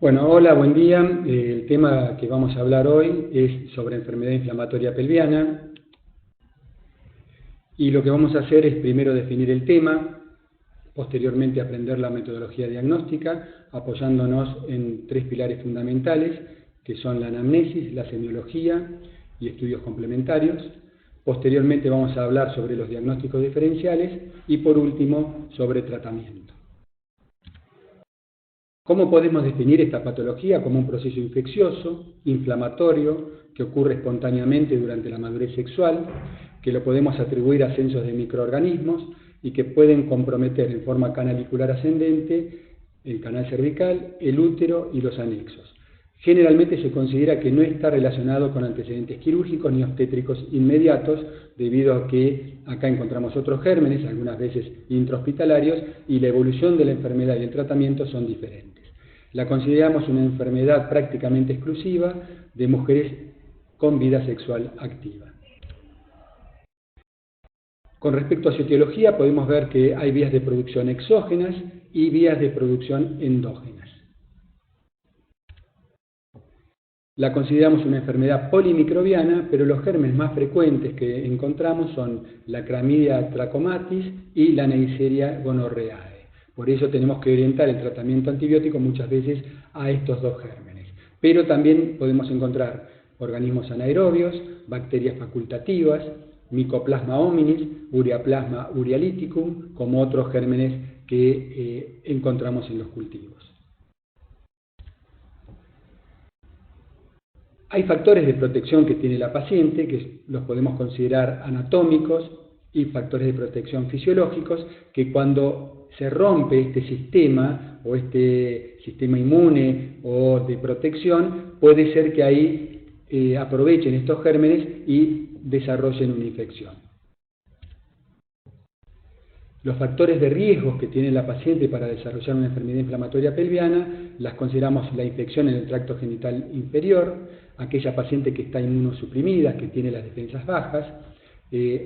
Bueno, hola, buen día. El tema que vamos a hablar hoy es sobre enfermedad inflamatoria pelviana. Y lo que vamos a hacer es primero definir el tema, posteriormente aprender la metodología diagnóstica, apoyándonos en tres pilares fundamentales, que son la anamnesis, la semiología y estudios complementarios. Posteriormente vamos a hablar sobre los diagnósticos diferenciales y por último sobre tratamiento. ¿Cómo podemos definir esta patología? Como un proceso infeccioso, inflamatorio, que ocurre espontáneamente durante la madurez sexual, que lo podemos atribuir a ascensos de microorganismos y que pueden comprometer en forma canalicular ascendente el canal cervical, el útero y los anexos. Generalmente se considera que no está relacionado con antecedentes quirúrgicos ni obstétricos inmediatos, debido a que acá encontramos otros gérmenes, algunas veces intrahospitalarios, y la evolución de la enfermedad y el tratamiento son diferentes. La consideramos una enfermedad prácticamente exclusiva de mujeres con vida sexual activa. Con respecto a su etiología, podemos ver que hay vías de producción exógenas y vías de producción endógenas. La consideramos una enfermedad polimicrobiana, pero los gérmenes más frecuentes que encontramos son la Chlamydia trachomatis y la Neisseria gonorrhoeae. Por eso tenemos que orientar el tratamiento antibiótico muchas veces a estos dos gérmenes. Pero también podemos encontrar organismos anaerobios, bacterias facultativas, Mycoplasma hominis, Ureaplasma urealyticum, como otros gérmenes que encontramos en los cultivos. Hay factores de protección que tiene la paciente, que los podemos considerar anatómicos, y factores de protección fisiológicos, que cuando se rompe este sistema, o este sistema inmune o de protección, puede ser que ahí aprovechen estos gérmenes y desarrollen una infección. Los factores de riesgo que tiene la paciente para desarrollar una enfermedad inflamatoria pelviana las consideramos la infección en el tracto genital inferior, aquella paciente que está inmunosuprimida, que tiene las defensas bajas,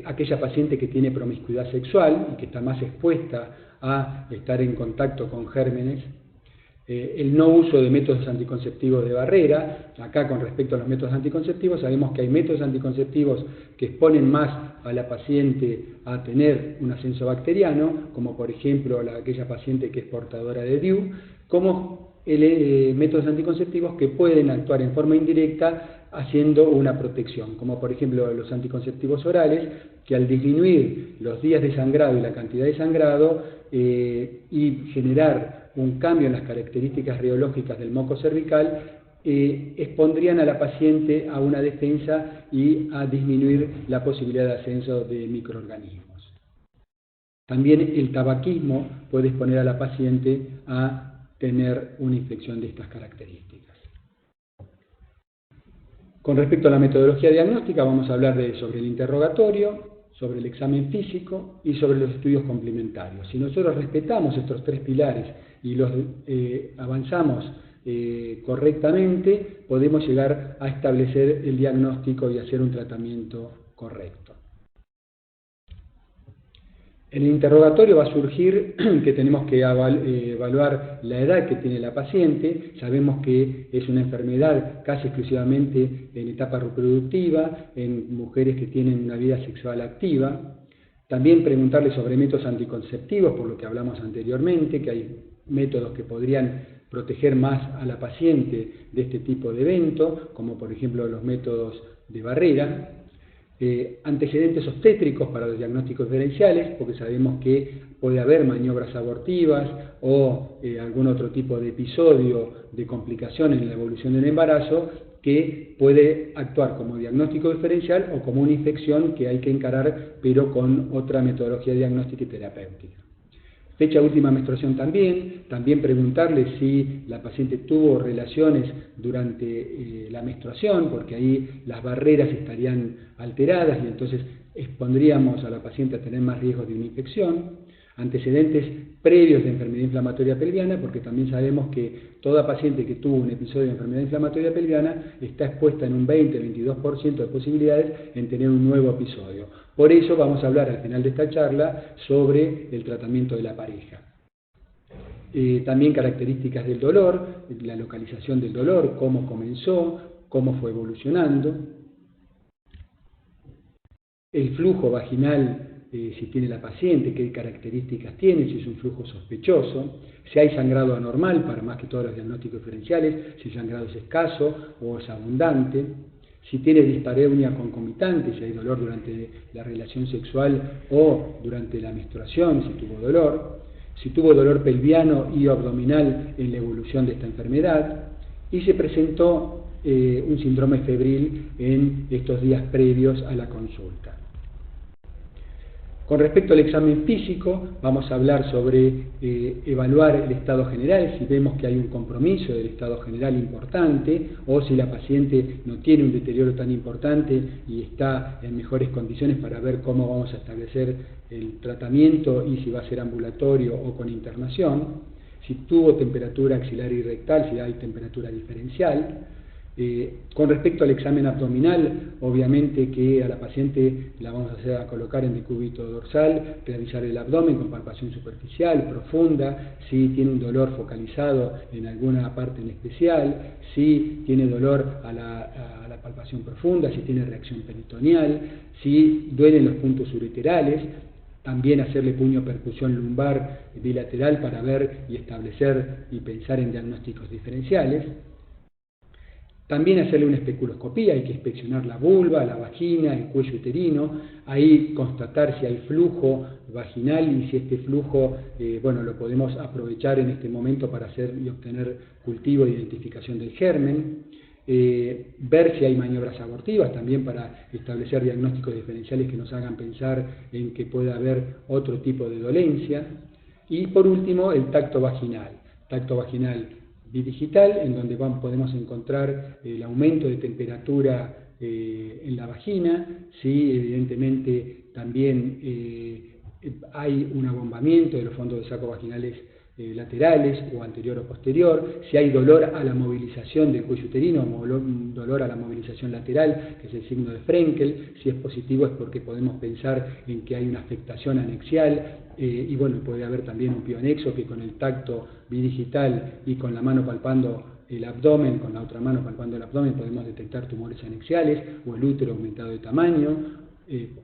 aquella paciente que tiene promiscuidad sexual y que está más expuesta a estar en contacto con gérmenes, el no uso de métodos anticonceptivos de barrera. Acá, con respecto a los métodos anticonceptivos, sabemos que hay métodos anticonceptivos que exponen más a la paciente a tener un ascenso bacteriano, como por ejemplo aquella paciente que es portadora de DIU, como métodos anticonceptivos que pueden actuar en forma indirecta haciendo una protección, como por ejemplo los anticonceptivos orales, que al disminuir los días de sangrado y la cantidad de sangrado y generar un cambio en las características rheológicas del moco cervical, expondrían a la paciente a una defensa y a disminuir la posibilidad de ascenso de microorganismos. También el tabaquismo puede exponer a la paciente a tener una infección de estas características. Con respecto a la metodología diagnóstica, vamos a hablar sobre el interrogatorio, sobre el examen físico y sobre los estudios complementarios. Si nosotros respetamos estos tres pilares y los avanzamos correctamente, podemos llegar a establecer el diagnóstico y hacer un tratamiento correcto. En el interrogatorio va a surgir que tenemos que evaluar la edad que tiene la paciente. Sabemos que es una enfermedad casi exclusivamente en etapa reproductiva, en mujeres que tienen una vida sexual activa. También preguntarle sobre métodos anticonceptivos, por lo que hablamos anteriormente, que hay métodos que podrían proteger más a la paciente de este tipo de evento, como por ejemplo los métodos de barrera. Antecedentes obstétricos para los diagnósticos diferenciales, porque sabemos que puede haber maniobras abortivas o algún otro tipo de episodio de complicación en la evolución del embarazo que puede actuar como diagnóstico diferencial o como una infección que hay que encarar, pero con otra metodología diagnóstica y terapéutica. Fecha de última menstruación también preguntarle si la paciente tuvo relaciones durante la menstruación, porque ahí las barreras estarían alteradas y entonces expondríamos a la paciente a tener más riesgos de una infección. Antecedentes previos de enfermedad inflamatoria pelviana, porque también sabemos que toda paciente que tuvo un episodio de enfermedad inflamatoria pelviana está expuesta en un 20-22% de posibilidades en tener un nuevo episodio. Por eso vamos a hablar al final de esta charla sobre el tratamiento de la pareja. También características del dolor, la localización del dolor, cómo comenzó, cómo fue evolucionando. El flujo vaginal, si tiene la paciente, qué características tiene, si es un flujo sospechoso, si hay sangrado anormal, para más que todos los diagnósticos diferenciales, si el sangrado es escaso o es abundante, si tiene dispareunia concomitante, si hay dolor durante la relación sexual o durante la menstruación, si tuvo dolor, si tuvo dolor pelviano y abdominal en la evolución de esta enfermedad, y se presentó un síndrome febril en estos días previos a la consulta. Con respecto al examen físico, vamos a hablar sobre evaluar el estado general, si vemos que hay un compromiso del estado general importante, o si la paciente no tiene un deterioro tan importante y está en mejores condiciones para ver cómo vamos a establecer el tratamiento y si va a ser ambulatorio o con internación, si tuvo temperatura axilar y rectal, si hay temperatura diferencial. Con respecto al examen abdominal, obviamente que a la paciente la vamos a hacer a colocar en decúbito dorsal, revisar el abdomen con palpación superficial, profunda, si tiene un dolor focalizado en alguna parte en especial, si tiene dolor a la palpación profunda, si tiene reacción peritoneal, si duelen los puntos ureterales. También hacerle puño percusión lumbar bilateral para ver y establecer y pensar en diagnósticos diferenciales. También hacerle una especuloscopía, hay que inspeccionar la vulva, la vagina, el cuello uterino, ahí constatar si hay flujo vaginal y si este flujo, lo podemos aprovechar en este momento para hacer y obtener cultivo e identificación del germen. Ver si hay maniobras abortivas, también para establecer diagnósticos diferenciales que nos hagan pensar en que pueda haber otro tipo de dolencia. Y por último, el tacto vaginal bidigital, en donde podemos encontrar el aumento de temperatura en la vagina, si evidentemente también hay un abombamiento de los fondos de saco vaginales laterales o anterior o posterior, si hay dolor a la movilización del cuello uterino, dolor a la movilización lateral, que es el signo de Frenkel. Si es positivo es porque podemos pensar en que hay una afectación anexial, puede haber también un pionexo que con el tacto bidigital y con la mano palpando el abdomen, con la otra mano palpando el abdomen, podemos detectar tumores anexiales o el útero aumentado de tamaño,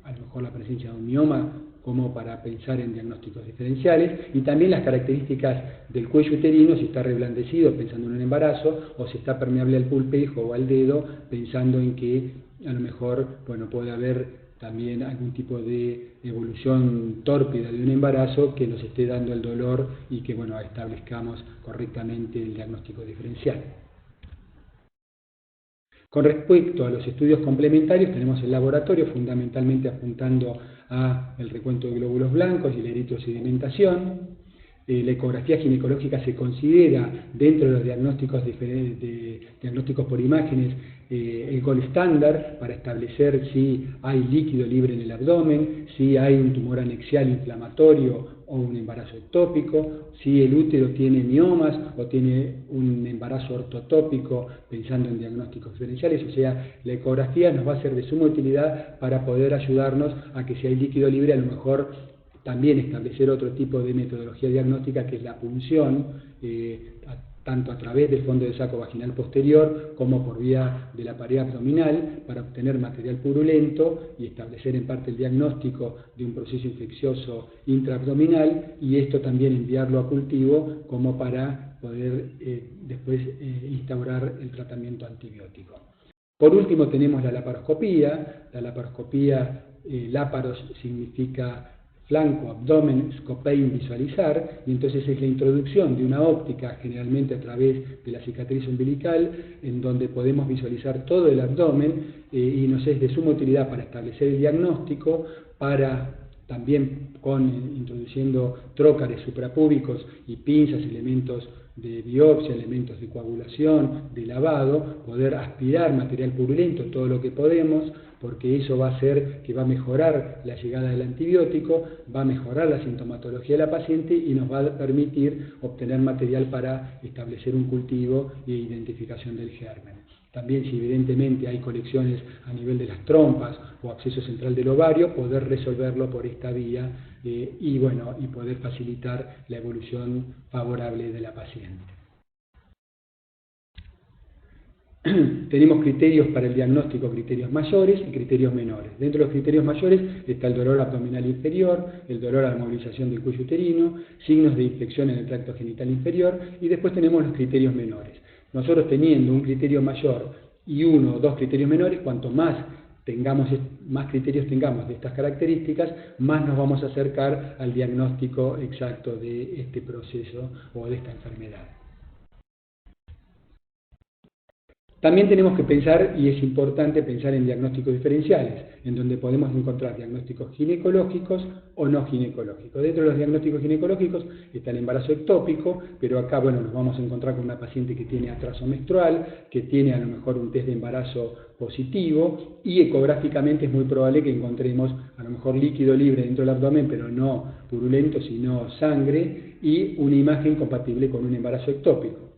a lo mejor la presencia de un mioma, como para pensar en diagnósticos diferenciales, y también las características del cuello uterino, si está reblandecido pensando en un embarazo, o si está permeable al pulpejo o al dedo, pensando en que a lo mejor puede haber también algún tipo de evolución tórpida de un embarazo que nos esté dando el dolor y que establezcamos correctamente el diagnóstico diferencial. Con respecto a los estudios complementarios, tenemos el laboratorio fundamentalmente apuntando a el recuento de glóbulos blancos y la eritrosedimentación. La ecografía ginecológica se considera dentro de los diagnósticos por imágenes el gold estándar para establecer si hay líquido libre en el abdomen, si hay un tumor anexial inflamatorio o un embarazo ectópico, si el útero tiene miomas o tiene un embarazo ortotópico, pensando en diagnósticos diferenciales. O sea, la ecografía nos va a ser de suma utilidad para poder ayudarnos a que si hay líquido libre, a lo mejor también establecer otro tipo de metodología diagnóstica, que es la punción, tanto a través del fondo de saco vaginal posterior como por vía de la pared abdominal, para obtener material purulento y establecer en parte el diagnóstico de un proceso infeccioso intraabdominal, y esto también enviarlo a cultivo como para poder después instaurar el tratamiento antibiótico. Por último tenemos la laparoscopía. La laparoscopía, láparos significa flanco, abdomen, scopein, visualizar, y entonces es la introducción de una óptica, generalmente a través de la cicatriz umbilical, en donde podemos visualizar todo el abdomen, y nos es de suma utilidad para establecer el diagnóstico, para también introduciendo trócares suprapúbicos y pinzas, elementos de biopsia, elementos de coagulación, de lavado, poder aspirar material purulento todo lo que podemos, porque eso va a hacer que va a mejorar la llegada del antibiótico, va a mejorar la sintomatología de la paciente y nos va a permitir obtener material para establecer un cultivo e identificación del germen. También si evidentemente hay colecciones a nivel de las trompas o absceso central del ovario, poder resolverlo por esta vía y poder facilitar la evolución favorable de la paciente. Tenemos criterios para el diagnóstico, criterios mayores y criterios menores. Dentro de los criterios mayores está el dolor abdominal inferior, el dolor a la movilización del cuello uterino, signos de infección en el tracto genital inferior, y después tenemos los criterios menores. Nosotros teniendo un criterio mayor y uno o dos criterios menores, cuanto más criterios tengamos de estas características, más nos vamos a acercar al diagnóstico exacto de este proceso o de esta enfermedad. También tenemos que pensar, y es importante pensar en diagnósticos diferenciales, en donde podemos encontrar diagnósticos ginecológicos o no ginecológicos. Dentro de los diagnósticos ginecológicos está el embarazo ectópico, pero acá nos vamos a encontrar con una paciente que tiene atraso menstrual, que tiene a lo mejor un test de embarazo positivo, y ecográficamente es muy probable que encontremos a lo mejor líquido libre dentro del abdomen, pero no purulento, sino sangre, y una imagen compatible con un embarazo ectópico.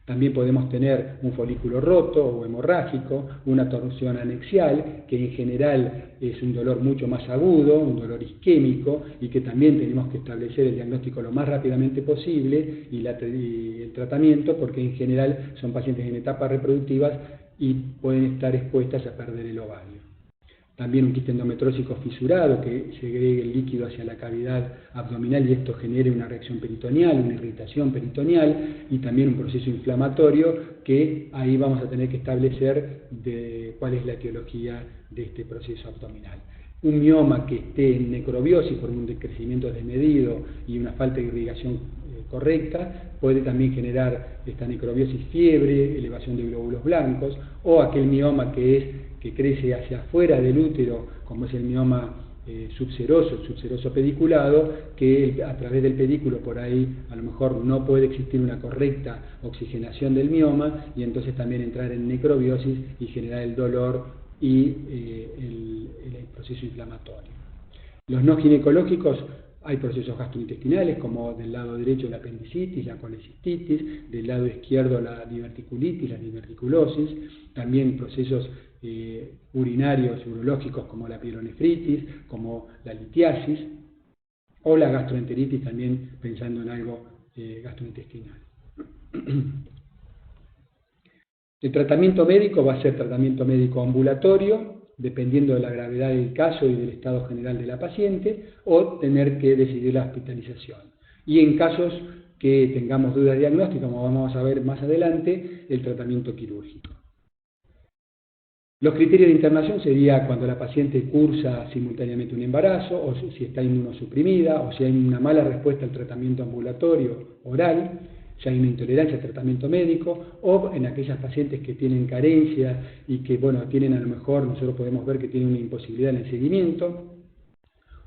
También podemos tener un folículo roto o hemorrágico, una torsión anexial, que en general es un dolor mucho más agudo, un dolor isquémico, y que también tenemos que establecer el diagnóstico lo más rápidamente posible y el tratamiento, porque en general son pacientes en etapas reproductivas y pueden estar expuestas a perder el ovario. También un quiste endometrósico fisurado que segregue el líquido hacia la cavidad abdominal y esto genere una reacción peritoneal, una irritación peritoneal y también un proceso inflamatorio que ahí vamos a tener que establecer cuál es la etiología de este proceso abdominal. Un mioma que esté en necrobiosis por un decrecimiento desmedido y una falta de irrigación correcta puede también generar esta necrobiosis, fiebre, elevación de glóbulos blancos, o aquel mioma que crece hacia afuera del útero, como es el mioma subseroso, el subseroso pediculado, que a través del pedículo por ahí a lo mejor no puede existir una correcta oxigenación del mioma y entonces también entrar en necrobiosis y generar el dolor y el proceso inflamatorio. Los no ginecológicos, hay procesos gastrointestinales como del lado derecho la apendicitis, la colecistitis, del lado izquierdo la diverticulitis, la diverticulosis, también procesos urinarios, urológicos como la pielonefritis, como la litiasis, o la gastroenteritis también pensando en algo gastrointestinal. El tratamiento médico va a ser tratamiento médico ambulatorio, dependiendo de la gravedad del caso y del estado general de la paciente, o tener que decidir la hospitalización. Y en casos que tengamos dudas diagnósticas, como vamos a ver más adelante, el tratamiento quirúrgico. Los criterios de internación sería cuando la paciente cursa simultáneamente un embarazo, o si está inmunosuprimida, o si hay una mala respuesta al tratamiento ambulatorio oral, si hay una intolerancia al tratamiento médico, o en aquellas pacientes que tienen carencia y que, tienen a lo mejor, nosotros podemos ver que tienen una imposibilidad en el seguimiento,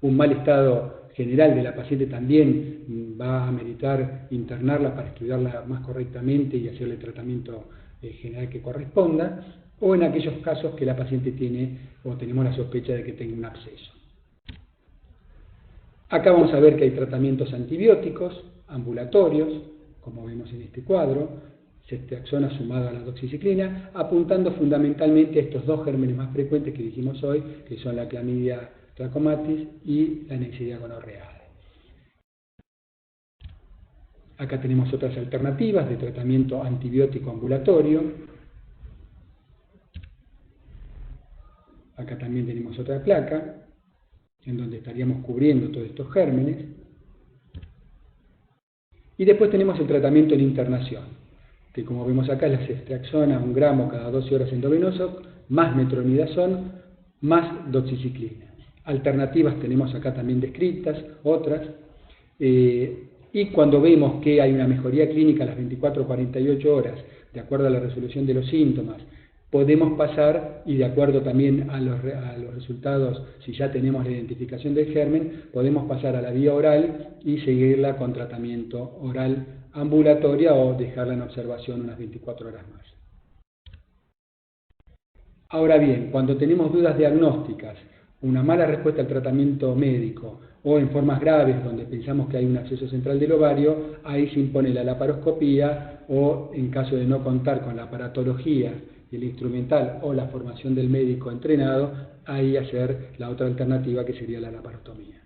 un mal estado general de la paciente también va a ameritar internarla para estudiarla más correctamente y hacerle el tratamiento general que corresponda, o en aquellos casos que la paciente tiene o tenemos la sospecha de que tenga un absceso. Acá vamos a ver que hay tratamientos antibióticos ambulatorios, como vemos en este cuadro, ceftriaxona sumado a la doxiciclina, apuntando fundamentalmente a estos dos gérmenes más frecuentes que dijimos hoy, que son la clamidia trachomatis y la Neisseria gonorrhoeae. Acá tenemos otras alternativas de tratamiento antibiótico ambulatorio. Acá también tenemos otra placa, en donde estaríamos cubriendo todos estos gérmenes. Y después tenemos el tratamiento en internación, que como vemos acá es la ceftriaxona, 1 gramo cada 12 horas endovenoso, más metronidazol, más doxiciclina. Alternativas tenemos acá también descritas, otras. Y cuando vemos que hay una mejoría clínica a las 24 o 48 horas, de acuerdo a la resolución de los síntomas, podemos pasar, y de acuerdo también a los resultados, si ya tenemos la identificación del germen, podemos pasar a la vía oral y seguirla con tratamiento oral ambulatorio o dejarla en observación unas 24 horas más. Ahora bien, cuando tenemos dudas diagnósticas, una mala respuesta al tratamiento médico o en formas graves donde pensamos que hay un absceso central del ovario, ahí se impone la laparoscopía o en caso de no contar con la aparatología el instrumental o la formación del médico entrenado, ahí hacer la otra alternativa que sería la laparostomía.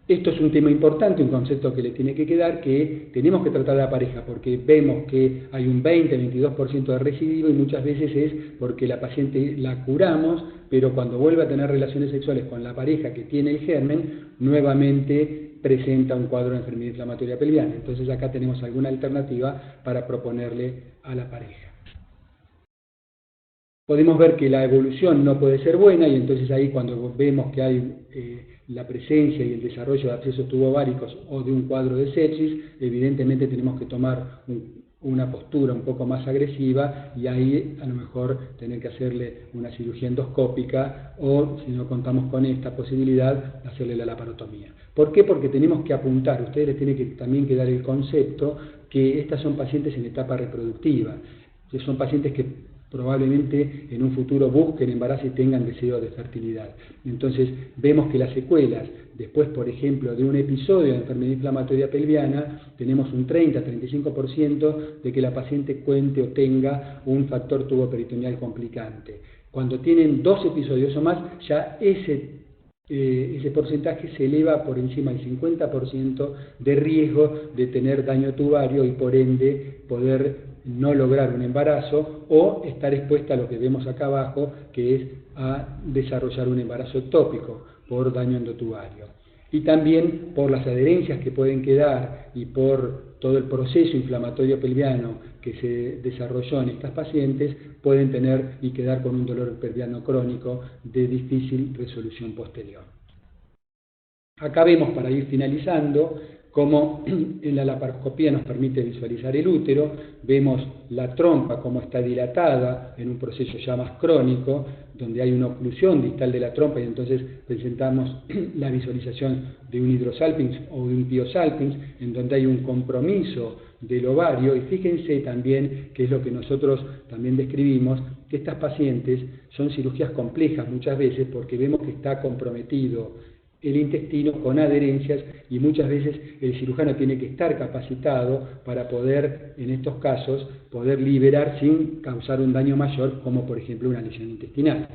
Esto es un tema importante, un concepto que le tiene que quedar, que tenemos que tratar a la pareja, porque vemos que hay un 20-22% de recidivo y muchas veces es porque la paciente la curamos, pero cuando vuelve a tener relaciones sexuales con la pareja que tiene el germen, nuevamente presenta un cuadro de enfermedad inflamatoria pelviana. Entonces acá tenemos alguna alternativa para proponerle a la pareja. Podemos ver que la evolución no puede ser buena y entonces ahí cuando vemos que hay la presencia y el desarrollo de abscesos tubováricos o de un cuadro de sepsis, evidentemente tenemos que tomar una postura un poco más agresiva y ahí a lo mejor tener que hacerle una cirugía endoscópica o, si no contamos con esta posibilidad, hacerle la laparotomía. ¿Por qué? Porque tenemos que apuntar, ustedes les tienen que también quedar el concepto que estas son pacientes en etapa reproductiva, que son pacientes que probablemente en un futuro busquen embarazo y tengan deseo de fertilidad. Entonces vemos que las secuelas, después por ejemplo de un episodio de enfermedad inflamatoria pelviana, tenemos un 30-35% de que la paciente cuente o tenga un factor tuboperitoneal complicante. Cuando tienen 2 episodios o más, ya ese porcentaje se eleva por encima del 50% de riesgo de tener daño tubario y por ende poder no lograr un embarazo o estar expuesta a lo que vemos acá abajo, que es a desarrollar un embarazo ectópico por daño endotubario. Y también por las adherencias que pueden quedar y por todo el proceso inflamatorio pelviano que se desarrolló en estas pacientes, pueden tener y quedar con un dolor pelviano crónico de difícil resolución posterior. Acá vemos, para ir finalizando, cómo en la laparoscopía nos permite visualizar el útero, vemos la trompa como está dilatada en un proceso ya más crónico, donde hay una oclusión distal de la trompa y entonces presentamos la visualización de un hidrosalpinx o de un piosalpinx, en donde hay un compromiso del ovario, y fíjense también, que es lo que nosotros también describimos, que estas pacientes son cirugías complejas muchas veces porque vemos que está comprometido el intestino con adherencias y muchas veces el cirujano tiene que estar capacitado para poder, en estos casos, poder liberar sin causar un daño mayor, como por ejemplo una lesión intestinal.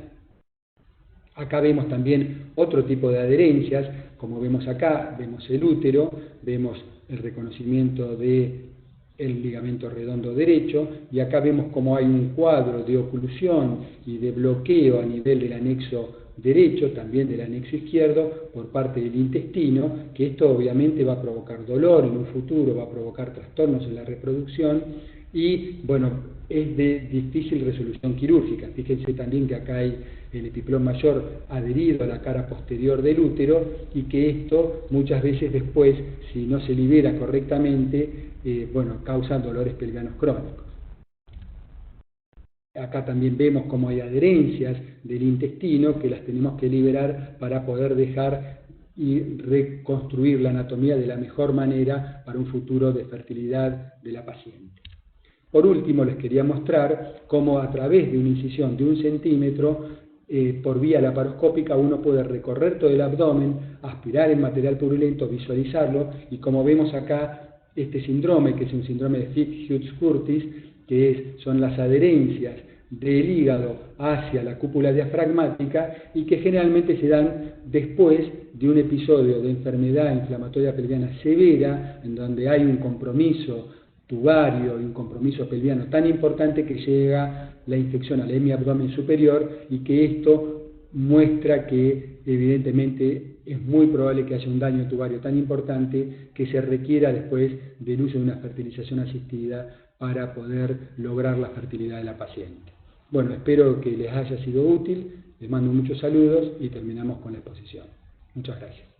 Acá vemos también otro tipo de adherencias, como vemos acá, vemos el útero, vemos el reconocimiento del ligamento redondo derecho, y acá vemos cómo hay un cuadro de oclusión y de bloqueo a nivel del anexo derecho, también del anexo izquierdo, por parte del intestino, que esto obviamente va a provocar dolor en un futuro, va a provocar trastornos en la reproducción y, bueno, es de difícil resolución quirúrgica. Fíjense también que acá hay el epiplón mayor adherido a la cara posterior del útero y que esto muchas veces después, si no se libera correctamente, bueno, causa dolores pelvianos crónicos. Acá también vemos cómo hay adherencias del intestino que las tenemos que liberar para poder dejar y reconstruir la anatomía de la mejor manera para un futuro de fertilidad de la paciente. Por último, les quería mostrar cómo a través de una incisión de 1 centímetro por vía laparoscópica uno puede recorrer todo el abdomen, aspirar el material purulento, visualizarlo, y como vemos acá, este síndrome, que es un síndrome de Fick-Hughes-Curtis, que son las adherencias del hígado hacia la cúpula diafragmática y que generalmente se dan después de un episodio de enfermedad inflamatoria pelviana severa, en donde hay un compromiso tubario y un compromiso pelviano tan importante que llega la infección al hemiabdomen superior y que esto muestra que evidentemente es muy probable que haya un daño tubario tan importante que se requiera después del uso de una fertilización asistida para poder lograr la fertilidad de la paciente. Bueno, espero que les haya sido útil, les mando muchos saludos y terminamos con la exposición. Muchas gracias.